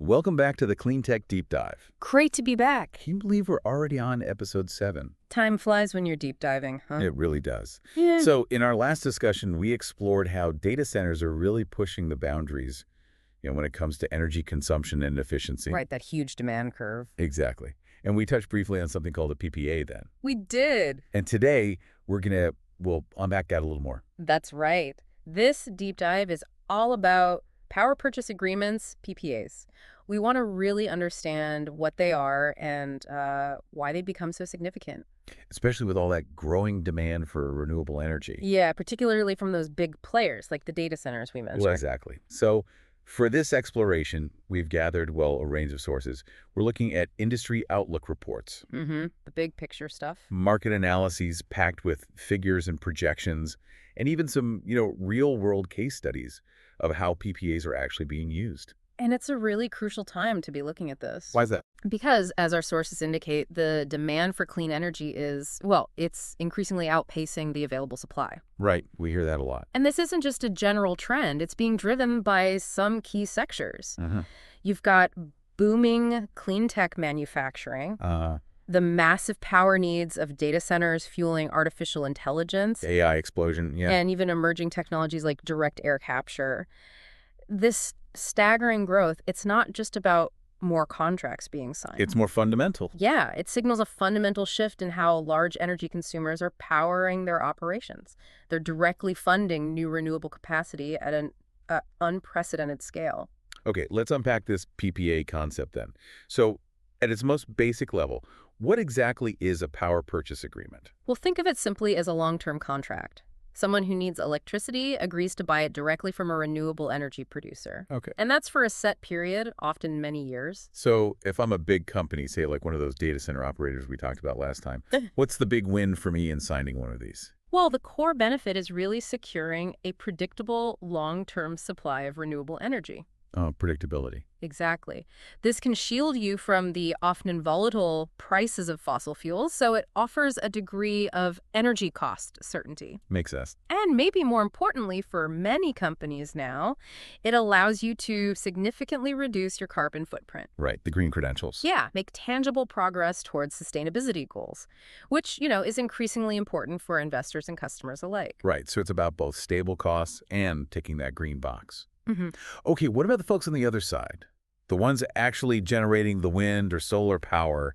Welcome back to the Clean Tech Deep Dive. Great to be back. Can you believe we're already on episode 7? Time flies when you're deep diving, huh? It really does. Yeah. So in our last discussion, we explored how data centers are really pushing the boundaries, when it comes to energy consumption and efficiency. Right, that huge demand curve. Exactly. And we touched briefly on something called a PPA then. We did. And today, we'll unpack that a little more. That's right. This deep dive is all about power purchase agreements, PPAs. We want to really understand what they are and why they become so significant. Especially with all that growing demand for renewable energy. Yeah, particularly from those big players like the data centers we mentioned. Well, exactly. So for this exploration, we've gathered, a range of sources. We're looking at industry outlook reports. The big picture stuff. Market analyses packed with figures and projections, and even some, real-world case studies of how PPAs are actually being used. And it's a really crucial time to be looking at this. Why is that? Because, as our sources indicate, the demand for clean energy is, it's increasingly outpacing the available supply. Right. We hear that a lot. And this isn't just a general trend. It's being driven by some key sectors. You've got booming clean tech manufacturing, the massive power needs of data centers fueling artificial intelligence, AI explosion, yeah. and even emerging technologies like direct air capture. This staggering growth, it's not just about more contracts being signed. It's more fundamental. Yeah, it signals a fundamental shift in how large energy consumers are powering their operations. They're directly funding new renewable capacity at an unprecedented scale. Okay, let's unpack this PPA concept then. So, at its most basic level, what exactly is a power purchase agreement? Well, think of it simply as a long-term contract. Someone who needs electricity agrees to buy it directly from a renewable energy producer. Okay. And that's for a set period, often many years. So if I'm a big company, say like one of those data center operators we talked about last time, what's the big win for me in signing one of these? Well, the core benefit is really securing a predictable long-term supply of renewable energy. Predictability. Exactly. This can shield you from the often volatile prices of fossil fuels, so it offers a degree of energy cost certainty. Makes sense. And maybe more importantly for many companies now, it allows you to significantly reduce your carbon footprint. Right, the green credentials. Yeah, make tangible progress towards sustainability goals, which, is increasingly important for investors and customers alike. Right, so it's about both stable costs and ticking that green box. Okay, what about the folks on the other side? The ones actually generating the wind or solar power.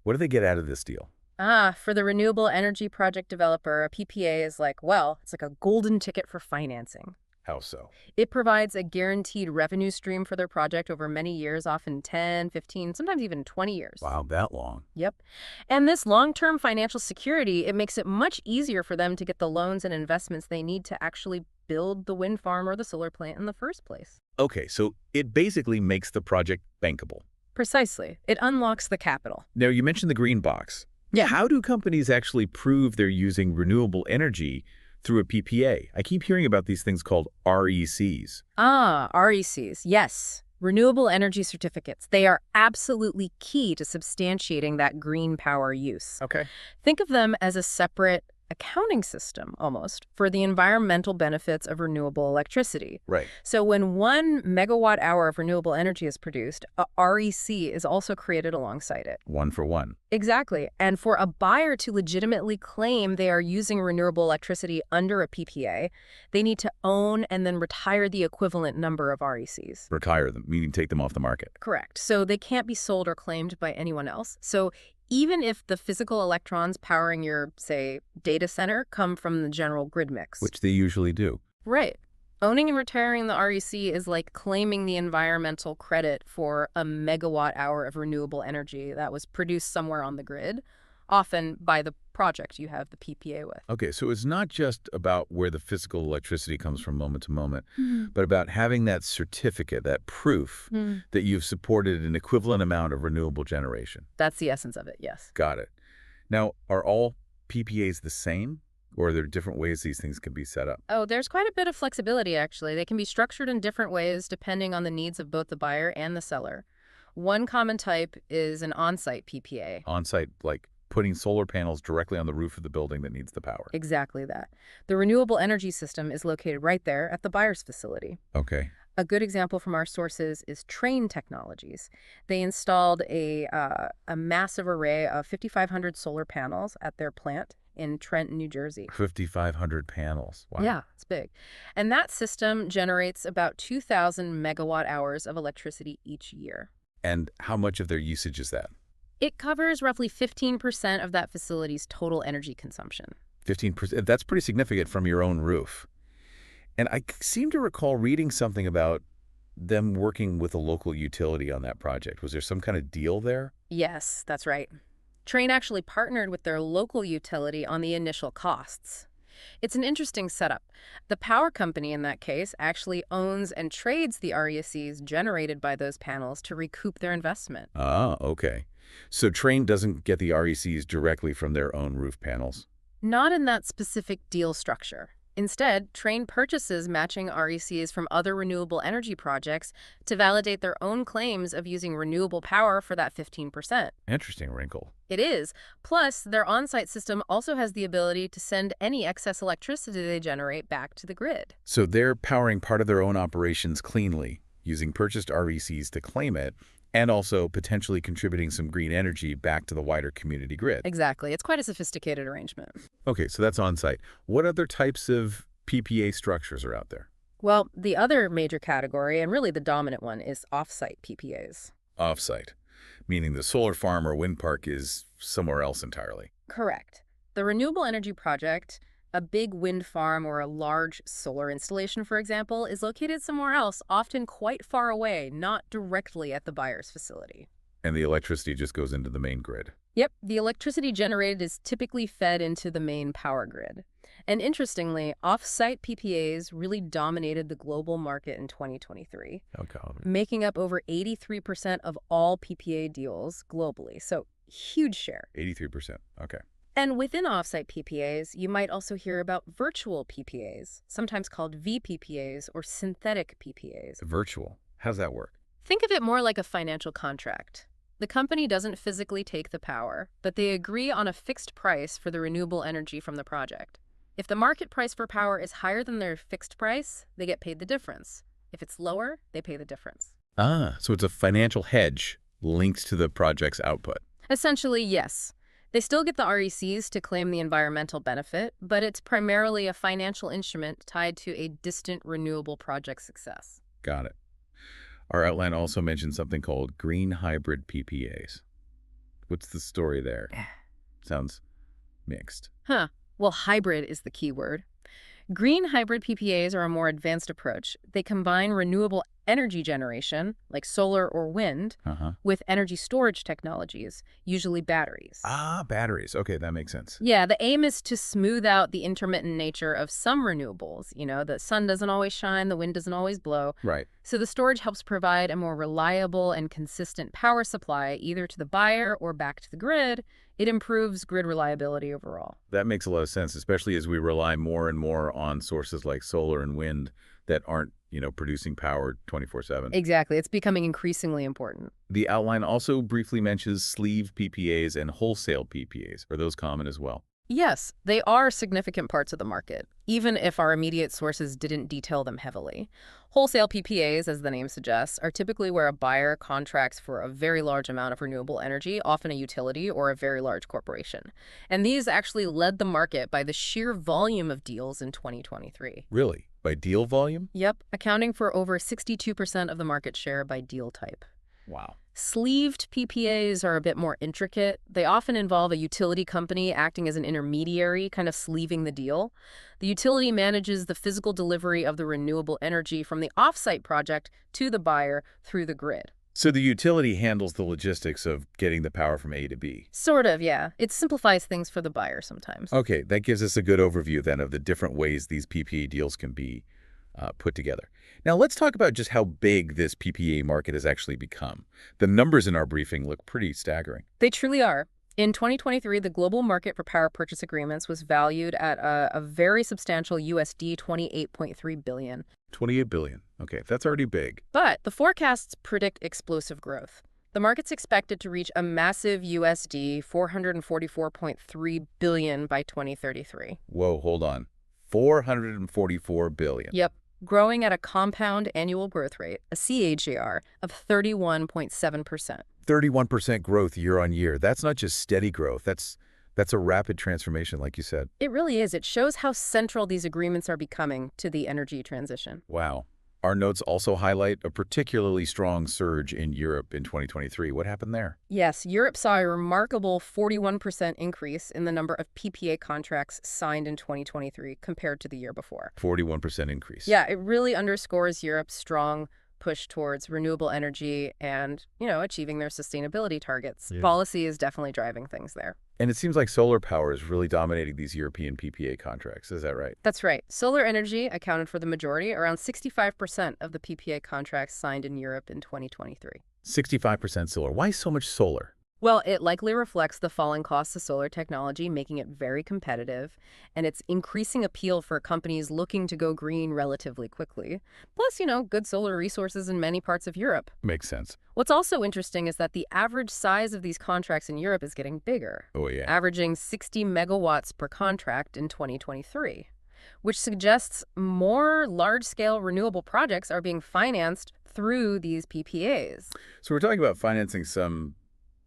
What do they get out of this deal? For the renewable energy project developer, a PPA is it's like a golden ticket for financing. How so? It provides a guaranteed revenue stream for their project over many years, often 10, 15, sometimes even 20 years. Wow, that long. Yep. And this long-term financial security, it makes it much easier for them to get the loans and investments they need to actually build the wind farm or the solar plant in the first place. Okay, so it basically makes the project bankable. Precisely. It unlocks the capital. Now, you mentioned the green box. Yeah. How do companies actually prove they're using renewable energy through a PPA? I keep hearing about these things called RECs. RECs. Yes. Renewable energy certificates. They are absolutely key to substantiating that green power use. Okay. Think of them as a separate accounting system, almost, for the environmental benefits of renewable electricity. Right. So when 1 megawatt hour of renewable energy is produced, a REC is also created alongside it. 1 for 1. Exactly. And for a buyer to legitimately claim they are using renewable electricity under a PPA, they need to own and then retire the equivalent number of RECs. Retire them, meaning take them off the market. Correct. So they can't be sold or claimed by anyone else. So even if the physical electrons powering your, say, data center come from the general grid mix. Which they usually do. Right. Owning and retiring the REC is like claiming the environmental credit for a megawatt hour of renewable energy that was produced somewhere on the grid, often by the project you have the PPA with. Okay, so it's not just about where the physical electricity comes from moment to moment, but about having that certificate, that proof that you've supported an equivalent amount of renewable generation. That's the essence of it, yes. Got it. Now, are all PPAs the same, or are there different ways these things can be set up? Oh, there's quite a bit of flexibility, actually. They can be structured in different ways depending on the needs of both the buyer and the seller. One common type is an on-site PPA. On-site, like putting solar panels directly on the roof of the building that needs the power. Exactly that. The renewable energy system is located right there at the buyer's facility. Okay. A good example from our sources is Train Technologies. They installed a massive array of 5,500 solar panels at their plant in Trenton, New Jersey. 5,500 panels. Wow. Yeah, it's big. And that system generates about 2,000 megawatt hours of electricity each year. And how much of their usage is that? It covers roughly 15% of that facility's total energy consumption. 15%. That's pretty significant from your own roof. And I seem to recall reading something about them working with a local utility on that project. Was there some kind of deal there? Yes, that's right. Train actually partnered with their local utility on the initial costs. It's an interesting setup. The power company in that case actually owns and trades the RECs generated by those panels to recoup their investment. Ah, okay. So Train doesn't get the RECs directly from their own roof panels? Not in that specific deal structure. Instead, Train purchases matching RECs from other renewable energy projects to validate their own claims of using renewable power for that 15%. Interesting wrinkle. It is. Plus, their on-site system also has the ability to send any excess electricity they generate back to the grid. So they're powering part of their own operations cleanly, using purchased RECs to claim it, and also potentially contributing some green energy back to the wider community grid. Exactly. It's quite a sophisticated arrangement. Okay, so that's on-site. What other types of PPA structures are out there? Well, the other major category, and really the dominant one, is off-site PPAs. Off-site, meaning the solar farm or wind park is somewhere else entirely. Correct. The renewable energy project, a big wind farm or a large solar installation, for example, is located somewhere else, often quite far away, not directly at the buyer's facility. And the electricity just goes into the main grid. Yep, the electricity generated is typically fed into the main power grid. And interestingly, off-site PPAs really dominated the global market in 2023, making up over 83% of all PPA deals globally. So, huge share. 83%, okay. And within off-site PPAs, you might also hear about virtual PPAs, sometimes called VPPAs or synthetic PPAs. Virtual. How's that work? Think of it more like a financial contract. The company doesn't physically take the power, but they agree on a fixed price for the renewable energy from the project. If the market price for power is higher than their fixed price, they get paid the difference. If it's lower, they pay the difference. Ah, so it's a financial hedge linked to the project's output. Essentially, yes. They still get the RECs to claim the environmental benefit, but it's primarily a financial instrument tied to a distant renewable project success. Got it. Our outline also mentioned something called green hybrid PPAs. What's the story there? Sounds mixed. Well, hybrid is the key word. Green hybrid PPAs are a more advanced approach. They combine renewable energy generation, like solar or wind, with energy storage technologies, usually batteries. Ah, batteries. Okay, that makes sense. Yeah, the aim is to smooth out the intermittent nature of some renewables. You know, the sun doesn't always shine, the wind doesn't always blow. Right. So the storage helps provide a more reliable and consistent power supply, either to the buyer or back to the grid. It improves grid reliability overall. That makes a lot of sense, especially as we rely more and more on sources like solar and wind that aren't, producing power 24/7. Exactly. It's becoming increasingly important. The outline also briefly mentions sleeve PPAs and wholesale PPAs. Are those common as well? Yes, they are significant parts of the market, even if our immediate sources didn't detail them heavily. Wholesale PPAs, as the name suggests, are typically where a buyer contracts for a very large amount of renewable energy, often a utility or a very large corporation. And these actually led the market by the sheer volume of deals in 2023. Really? By deal volume? Yep, accounting for over 62% of the market share by deal type. Wow. Sleeved PPAs are a bit more intricate. They often involve a utility company acting as an intermediary, kind of sleeving the deal. The utility manages the physical delivery of the renewable energy from the off-site project to the buyer through the grid. So the utility handles the logistics of getting the power from A to B? Sort of, yeah. It simplifies things for the buyer sometimes. Okay, that gives us a good overview then of the different ways these PPA deals can be put together. Now let's talk about just how big this PPA market has actually become. The numbers in our briefing look pretty staggering. They truly are. In 2023, the global market for power purchase agreements was valued at a very substantial USD $28.3 billion. 28 billion. Okay, that's already big. But the forecasts predict explosive growth. The market's expected to reach a massive USD $444.3 billion by 2033. Whoa, hold on. $444 billion. Yep. growing at a compound annual growth rate, a CAGR, of 31.7%. 31% growth year on year. That's not just steady growth. That's a rapid transformation, like you said. It really is. It shows how central these agreements are becoming to the energy transition. Wow. Our notes also highlight a particularly strong surge in Europe in 2023. What happened there? Yes, Europe saw a remarkable 41% increase in the number of PPA contracts signed in 2023 compared to the year before. 41% increase. Yeah, it really underscores Europe's strong push towards renewable energy and, achieving their sustainability targets. Yeah. Policy is definitely driving things there. And it seems like solar power is really dominating these European PPA contracts. Is that right? That's right. Solar energy accounted for the majority, around 65% of the PPA contracts signed in Europe in 2023. 65% solar. Why so much solar? Well, it likely reflects the falling costs of solar technology, making it very competitive, and its increasing appeal for companies looking to go green relatively quickly. Plus, good solar resources in many parts of Europe. Makes sense. What's also interesting is that the average size of these contracts in Europe is getting bigger, Oh, yeah. averaging 60 megawatts per contract in 2023, which suggests more large-scale renewable projects are being financed through these PPAs. So we're talking about financing some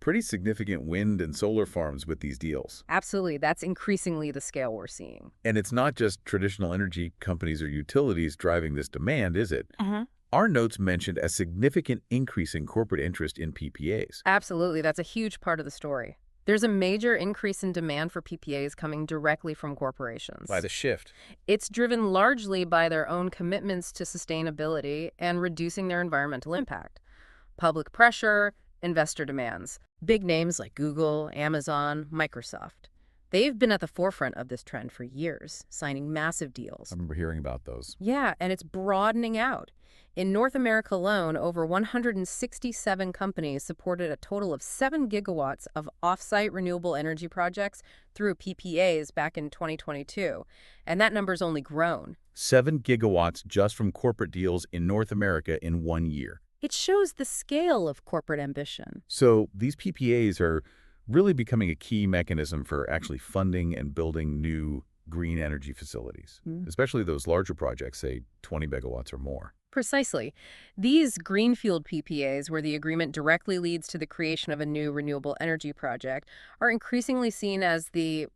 pretty significant wind and solar farms with these deals. Absolutely. That's increasingly the scale we're seeing. And it's not just traditional energy companies or utilities driving this demand, is it? Our notes mentioned a significant increase in corporate interest in PPAs. Absolutely. That's a huge part of the story. There's a major increase in demand for PPAs coming directly from corporations. By the shift. It's driven largely by their own commitments to sustainability and reducing their environmental impact. Public pressure, investor demands. Big names like Google, Amazon, Microsoft. They've been at the forefront of this trend for years, signing massive deals. I remember hearing about those. Yeah, and it's broadening out. In North America alone, over 167 companies supported a total of 7 gigawatts of off-site renewable energy projects through PPAs back in 2022, and that number's only grown. 7 gigawatts just from corporate deals in North America in 1 year. It shows the scale of corporate ambition. So these PPAs are really becoming a key mechanism for actually funding and building new green energy facilities, especially those larger projects, say 20 megawatts or more. Precisely. These greenfield PPAs, where the agreement directly leads to the creation of a new renewable energy project, are increasingly seen as the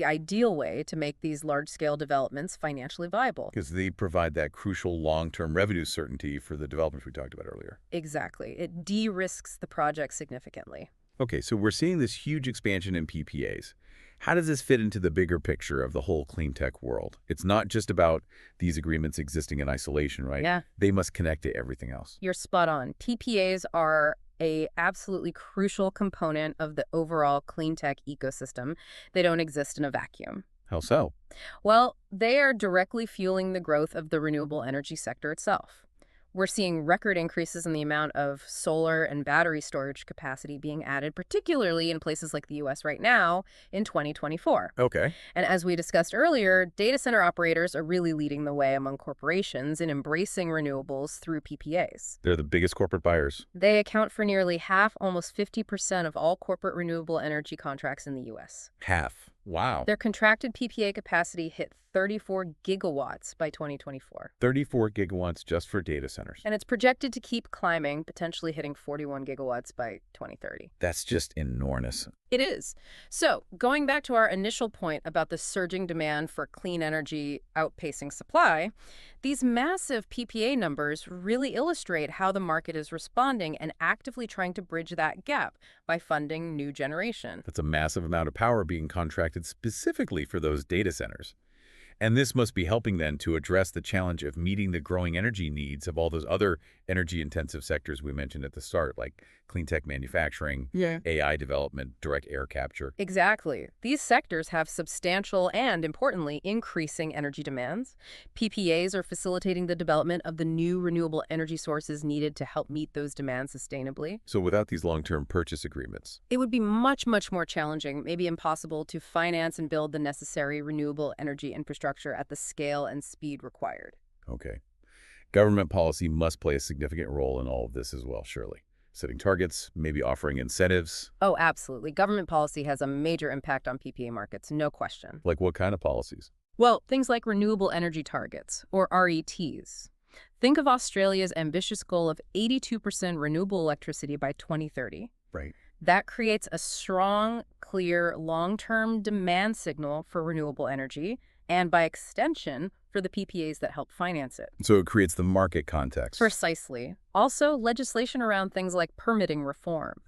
ideal way to make these large-scale developments financially viable. Because they provide that crucial long-term revenue certainty for the developments we talked about earlier. Exactly. It de-risks the project significantly. Okay, so we're seeing this huge expansion in PPAs. How does this fit into the bigger picture of the whole clean tech world? It's not just about these agreements existing in isolation, right? Yeah. They must connect to everything else. You're spot on. PPAs are a absolutely crucial component of the overall clean tech ecosystem. They don't exist in a vacuum. How so? Well, they are directly fueling the growth of the renewable energy sector itself. We're seeing record increases in the amount of solar and battery storage capacity being added, particularly in places like the U.S. right now in 2024. Okay. And as we discussed earlier, data center operators are really leading the way among corporations in embracing renewables through PPAs. They're the biggest corporate buyers. They account for nearly half, almost 50% of all corporate renewable energy contracts in the U.S. Half. Wow. Their contracted PPA capacity hit 34 gigawatts by 2024. 34 gigawatts just for data centers. And it's projected to keep climbing, potentially hitting 41 gigawatts by 2030. That's just enormous. It is. So, going back to our initial point about the surging demand for clean energy outpacing supply, these massive PPA numbers really illustrate how the market is responding and actively trying to bridge that gap by funding new generation. That's a massive amount of power being contracted specifically for those data centers. And this must be helping then to address the challenge of meeting the growing energy needs of all those other energy-intensive sectors we mentioned at the start, like clean tech manufacturing, AI development, direct air capture. Exactly. These sectors have substantial and, importantly, increasing energy demands. PPAs are facilitating the development of the new renewable energy sources needed to help meet those demands sustainably. So without these long-term purchase agreements, it would be much, much more challenging, maybe impossible, to finance and build the necessary renewable energy infrastructure at the scale and speed required. Okay. Government policy must play a significant role in all of this as well, surely. Setting targets, maybe offering incentives. Oh, absolutely. Government policy has a major impact on PPA markets, no question. Like what kind of policies? Well, things like renewable energy targets, or RETs. Think of Australia's ambitious goal of 82% renewable electricity by 2030. Right. That creates a strong, clear, long-term demand signal for renewable energy, and by extension, for the PPAs that help finance it. So it creates the market context. Precisely. Also, legislation around things like permitting reform.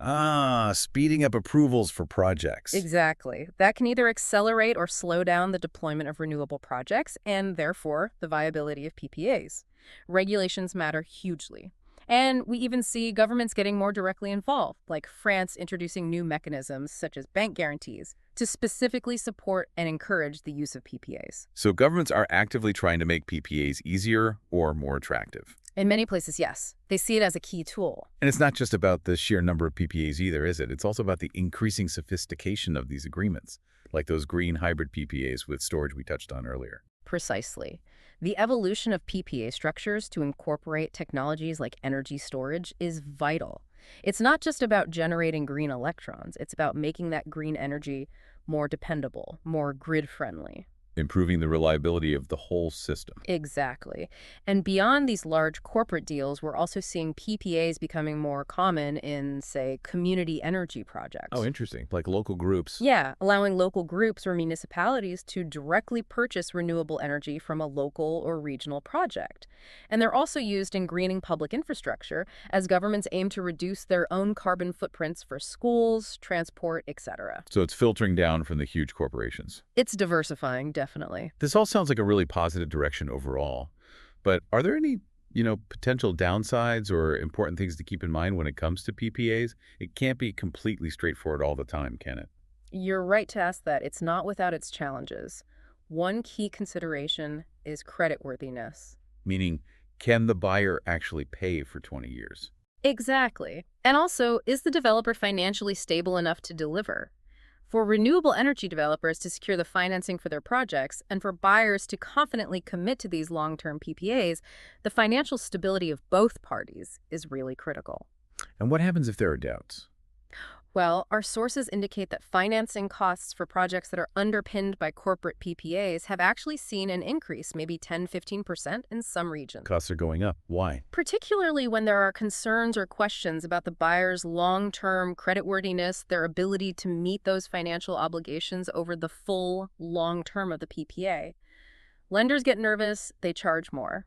Speeding up approvals for projects. Exactly. That can either accelerate or slow down the deployment of renewable projects and, therefore, the viability of PPAs. Regulations matter hugely. And we even see governments getting more directly involved, like France introducing new mechanisms, such as bank guarantees, to specifically support and encourage the use of PPAs. So governments are actively trying to make PPAs easier or more attractive. In many places, yes. They see it as a key tool. And it's not just about the sheer number of PPAs either, is it? It's also about the increasing sophistication of these agreements, like those green hybrid PPAs with storage we touched on earlier. Precisely. The evolution of PPA structures to incorporate technologies like energy storage is vital. It's not just about generating green electrons, it's about making that green energy more dependable, more grid-friendly. Improving the reliability of the whole system. Exactly. And beyond these large corporate deals, we're also seeing PPAs becoming more common in, say, community energy projects. Oh, interesting. Like local groups. Yeah, allowing local groups or municipalities to directly purchase renewable energy from a local or regional project. And they're also used in greening public infrastructure as governments aim to reduce their own carbon footprints for schools, transport, etc. So it's filtering down from the huge corporations. It's diversifying, definitely. This all sounds like a really positive direction overall. But are there any, potential downsides or important things to keep in mind when it comes to PPAs? It can't be completely straightforward all the time, can it? You're right to ask that. It's not without its challenges. One key consideration is creditworthiness. Meaning, can the buyer actually pay for 20 years? Exactly. And also, is the developer financially stable enough to deliver? For renewable energy developers to secure the financing for their projects and for buyers to confidently commit to these long-term PPAs, the financial stability of both parties is really critical. And what happens if there are doubts? Well, our sources indicate that financing costs for projects that are underpinned by corporate PPAs have actually seen an increase, maybe 10–15% in some regions. Costs are going up. Why? Particularly when there are concerns or questions about the buyer's long-term creditworthiness, their ability to meet those financial obligations over the full long term of the PPA. Lenders get nervous, they charge more.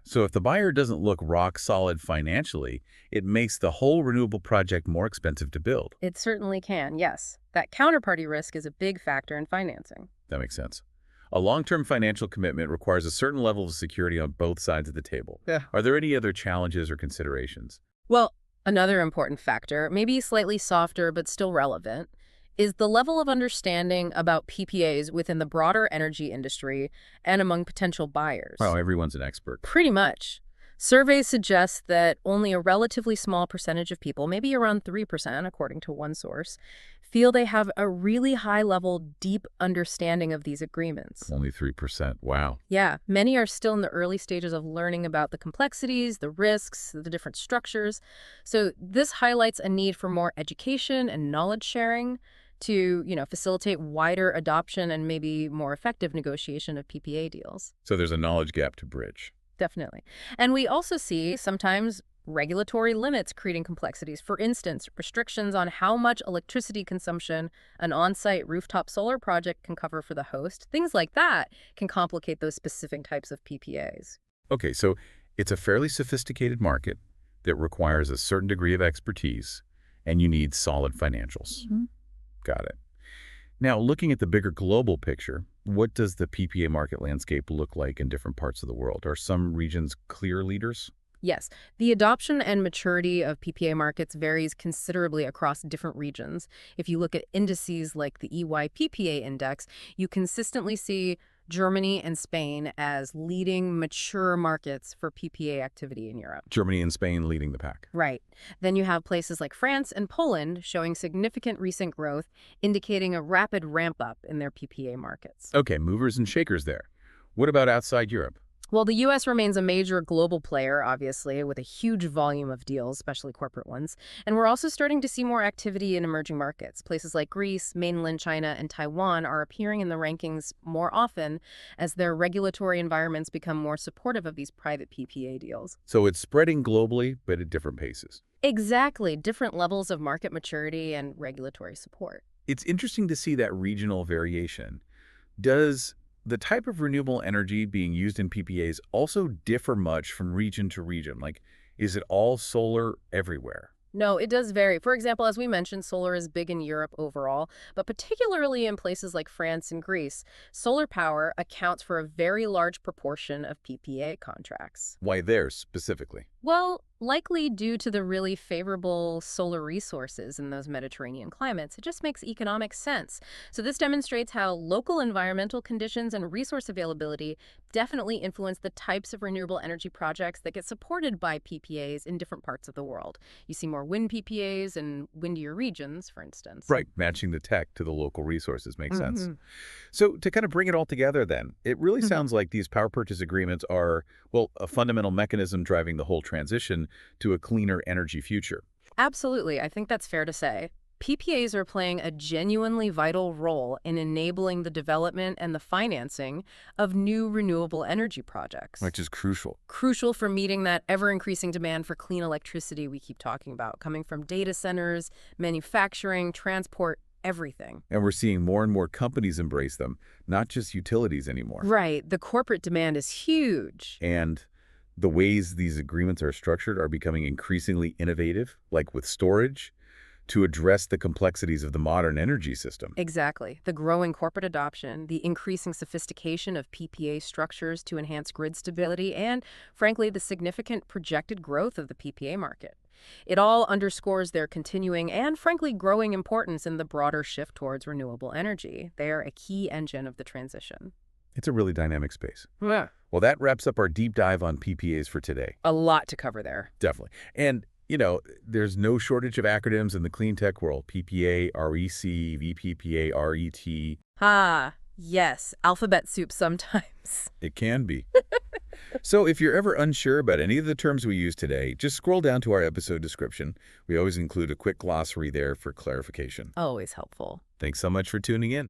So if the buyer doesn't look rock solid financially, it makes the whole renewable project more expensive to build. It certainly can, yes. That counterparty risk is a big factor in financing. That makes sense. A long-term financial commitment requires a certain level of security on both sides of the table. Yeah. Are there any other challenges or considerations? Well, another important factor, maybe slightly softer but still relevant, is the level of understanding about PPAs within the broader energy industry and among potential buyers. Wow, everyone's an expert. Pretty much. Surveys suggest that only a relatively small percentage of people, maybe around 3% according to one source, feel they have a really high-level, deep understanding of these agreements. Only 3%. Wow. Yeah, many are still in the early stages of learning about the complexities, the risks, the different structures. So this highlights a need for more education and knowledge sharing to, facilitate wider adoption and maybe more effective negotiation of PPA deals. So there's a knowledge gap to bridge. Definitely. And we also see sometimes regulatory limits creating complexities. For instance, restrictions on how much electricity consumption an on-site rooftop solar project can cover for the host. Things like that can complicate those specific types of PPAs. Okay, so it's a fairly sophisticated market that requires a certain degree of expertise, and you need solid financials. Mm-hmm. Got it. Now, looking at the bigger global picture, what does the PPA market landscape look like in different parts of the world? Are some regions clear leaders? Yes, the adoption and maturity of PPA markets varies considerably across different regions. If you look at indices like the EY PPA index, you consistently see Germany and Spain as leading mature markets for PPA activity in Europe. Germany and Spain leading the pack. Right. Then you have places like France and Poland showing significant recent growth, indicating a rapid ramp-up in their PPA markets. Okay, movers and shakers there. What about outside Europe? Well, the U.S. remains a major global player, obviously, with a huge volume of deals, especially corporate ones. And we're also starting to see more activity in emerging markets. Places like Greece, mainland China, and Taiwan are appearing in the rankings more often as their regulatory environments become more supportive of these private PPA deals. So it's spreading globally, but at different paces. Exactly, different levels of market maturity and regulatory support. It's interesting to see that regional variation. Does the type of renewable energy being used in PPAs also differ much from region to region? Like, is it all solar everywhere? No, it does vary. For example, as we mentioned, solar is big in Europe overall, but particularly in places like France and Greece, solar power accounts for a very large proportion of PPA contracts. Why there specifically? Well, likely due to the really favorable solar resources in those Mediterranean climates, it just makes economic sense. So this demonstrates how local environmental conditions and resource availability definitely influence the types of renewable energy projects that get supported by PPAs in different parts of the world. You see more wind PPAs in windier regions, for instance. Right, matching the tech to the local resources makes sense. Mhm. So to kind of bring it all together then, it really sounds like these power purchase agreements are, well, a fundamental mechanism driving the whole transition to a cleaner energy future. Absolutely. I think that's fair to say. PPAs are playing a genuinely vital role in enabling the development and the financing of new renewable energy projects. Which is crucial. Crucial for meeting that ever-increasing demand for clean electricity we keep talking about, coming from data centers, manufacturing, transport, everything. And we're seeing more and more companies embrace them, not just utilities anymore. Right. The corporate demand is huge. And the ways these agreements are structured are becoming increasingly innovative, like with storage, to address the complexities of the modern energy system. Exactly. The growing corporate adoption, the increasing sophistication of PPA structures to enhance grid stability, and, frankly, the significant projected growth of the PPA market. It all underscores their continuing and, frankly, growing importance in the broader shift towards renewable energy. They are a key engine of the transition. It's a really dynamic space. Yeah. Well, that wraps up our deep dive on PPAs for today. A lot to cover there. Definitely. And, there's no shortage of acronyms in the clean tech world. PPA, REC, VPPA, RET. Ah, yes. Alphabet soup sometimes. It can be. So if you're ever unsure about any of the terms we use today, just scroll down to our episode description. We always include a quick glossary there for clarification. Always helpful. Thanks so much for tuning in.